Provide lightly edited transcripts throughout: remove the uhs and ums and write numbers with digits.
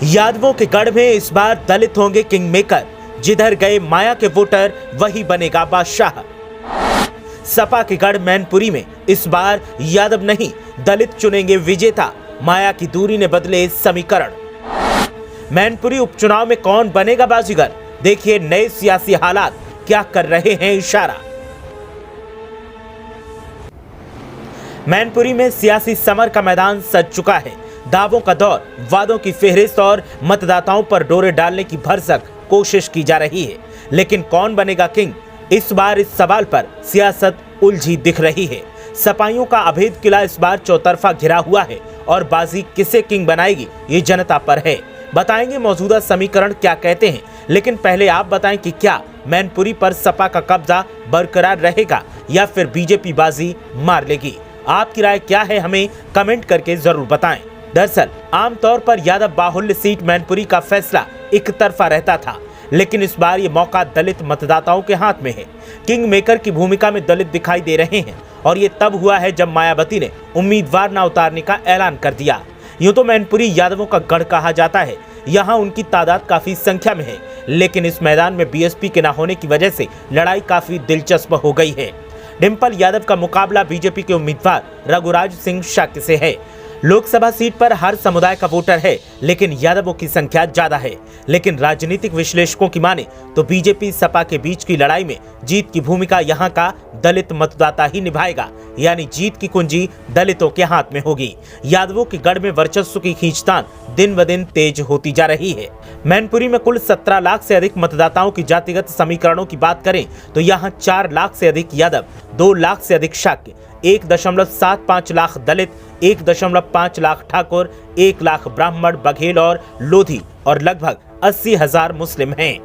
यादवों के गढ़ में इस बार दलित होंगे किंग मेकर। जिधर गए माया के वोटर वही बनेगा बादशाह। सपा के गढ़ मैनपुरी में इस बार यादव नहीं दलित चुनेंगे विजेता। माया की दूरी ने बदले समीकरण। मैनपुरी उपचुनाव में कौन बनेगा बाजीगर, देखिए नए सियासी हालात क्या कर रहे हैं इशारा। मैनपुरी में सियासी समर का मैदान सज चुका है। दावों का दौर, वादों की फेहरिस्त और मतदाताओं पर डोरे डालने की भरसक कोशिश की जा रही है। लेकिन कौन बनेगा किंग, इस बार इस सवाल पर सियासत उलझी दिख रही है। सपाइयों का अभेद किला इस बार चौतरफा घिरा हुआ है और बाजी किसे किंग बनाएगी ये जनता पर है। बताएंगे मौजूदा समीकरण क्या कहते हैं, लेकिन पहले आप बताएं कि क्या मैनपुरी पर सपा का कब्जा बरकरार रहेगा या फिर बीजेपी बाजी मार लेगी। आपकी राय क्या है, हमें कमेंट करके जरूर बताएं। दरअसल आमतौर पर यादव बाहुल्य सीट मैनपुरी का फैसला एक तरफा रहता था, लेकिन इस बार ये मौका दलित मतदाताओं के हाथ में है। किंग मेकर की भूमिका में दलित दिखाई दे रहे हैं और ये तब हुआ है जब मायावती ने उम्मीदवार न उतारने का ऐलान कर दिया। यूं तो मैनपुरी यादवों का गढ़ कहा जाता है, यहाँ उनकी तादाद काफी संख्या में है, लेकिन इस मैदान में बीएसपी के न होने की वजह से लड़ाई काफी दिलचस्प हो गई है। डिंपल यादव का मुकाबला बीजेपी के उम्मीदवार रघुराज सिंह शाक्य से है। लोकसभा सीट पर हर समुदाय का वोटर है, लेकिन यादवों की संख्या ज्यादा है। लेकिन राजनीतिक विश्लेषकों की माने तो बीजेपी सपा के बीच की लड़ाई में जीत की भूमिका यहां का दलित मतदाता ही निभाएगा, यानी जीत की कुंजी दलितों के हाथ में होगी। यादवों के गढ़ में वर्चस्व की खींचतान दिन ब दिन तेज होती जा रही है। मैनपुरी में कुल 17 लाख से अधिक मतदाताओं की जातिगत समीकरणों की बात करें तो यहाँ 4 लाख से अधिक यादव, 2 लाख से अधिक शाक्य, 1.75 लाख दलित, 1.5 लाख ठाकुर, 1 लाख ब्राह्मण, बघेल और लोधी और लगभग 80,000 मुस्लिम हैं।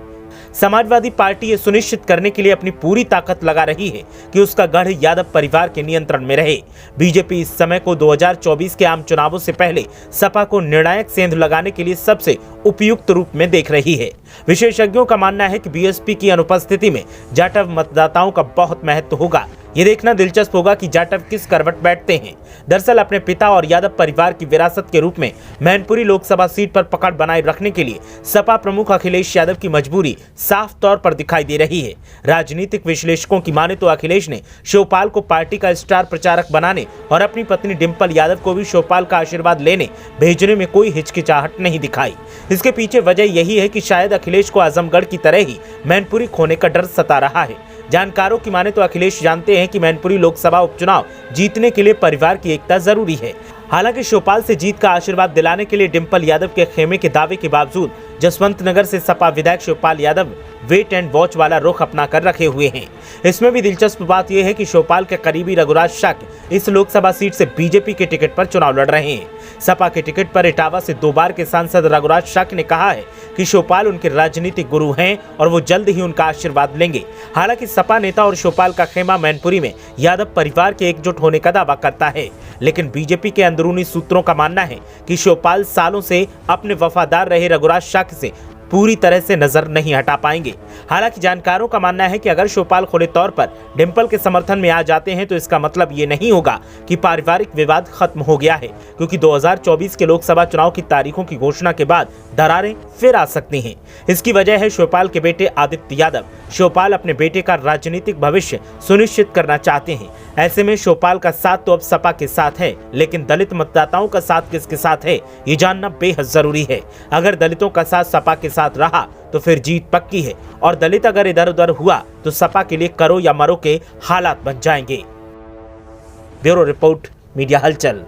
समाजवादी पार्टी ये सुनिश्चित करने के लिए अपनी पूरी ताकत लगा रही है कि उसका गढ़ यादव परिवार के नियंत्रण में रहे। बीजेपी इस समय को 2024 के आम चुनावों से पहले सपा को निर्णायक सेंध लगाने के लिए सबसे उपयुक्त रूप में देख रही है। विशेषज्ञों का मानना है कि बीएसपी की अनुपस्थिति में जाटव मतदाताओं का बहुत महत्व होगा। ये देखना दिलचस्प होगा कि जाटव किस करवट बैठते हैं। दरअसल अपने पिता और यादव परिवार की विरासत के रूप में मैनपुरी लोकसभा सीट पर पकड़ बनाए रखने के लिए सपा प्रमुख अखिलेश यादव की मजबूरी साफ तौर पर दिखाई दे रही है। राजनीतिक विश्लेषकों की माने तो अखिलेश ने शिवपाल को पार्टी का स्टार प्रचारक बनाने और अपनी पत्नी डिंपल यादव को भी शिवपाल का आशीर्वाद लेने भेजने में कोई हिचकिचाहट नहीं दिखाई। इसके पीछे वजह यही है कि शायद अखिलेश को आजमगढ़ की तरह ही मैनपुरी खोने का डर सता रहा है। जानकारों की माने तो अखिलेश जानते हैं कि मैनपुरी लोकसभा उपचुनाव जीतने के लिए परिवार की एकता जरूरी है। हालांकि शिवपाल से जीत का आशीर्वाद दिलाने के लिए डिंपल यादव के खेमे के दावे के बावजूद जसवंत नगर से सपा विधायक Shivpal Yadav wait and watch वाला रुख अपना कर रखे हुए हैं। इसमें भी दिलचस्प बात यह है कि शिवपाल के करीबी रघुराज शाक्य इस लोकसभा सीट से बीजेपी के टिकट पर चुनाव लड़ रहे हैं। सपा के टिकट पर इटावा से 2 बार के सांसद रघुराज शाक्य ने कहा है कि शिवपाल उनके राजनीतिक गुरु हैं और वो जल्द ही उनका आशीर्वाद लेंगे। हालांकि सपा नेता और शिवपाल का खेमा मैनपुरी में यादव परिवार के एकजुट होने का दावा करता है, लेकिन बीजेपी के अंदरूनी सूत्रों का मानना है कि शिवपाल सालों से अपने वफादार रहे रघुराज शाक्य से पूरी तरह से नजर नहीं हटा पाएंगे। हालांकि जानकारों का मानना है कि अगर शिवपाल खुले तौर पर डिंपल के समर्थन में आ जाते हैं तो इसका मतलब ये नहीं होगा कि पारिवारिक विवाद खत्म हो गया है, क्योंकि 2024 के लोकसभा चुनाव की तारीखों की घोषणा के बाद दरारें फिर आ सकती हैं। इसकी वजह है शिवपाल के बेटे आदित्य यादव। शिवपाल अपने बेटे का राजनीतिक भविष्य सुनिश्चित करना चाहते हैं। ऐसे में शिवपाल का साथ तो अब सपा के साथ है, लेकिन दलित मतदाताओं का साथ किसके साथ है ये जानना बेहद जरूरी है। अगर दलितों का साथ सपा के साथ रहा तो फिर जीत पक्की है, और दलित अगर इधर उधर हुआ तो सपा के लिए करो या मरो के हालात बन जाएंगे। ब्यूरो रिपोर्ट, मीडिया हलचल।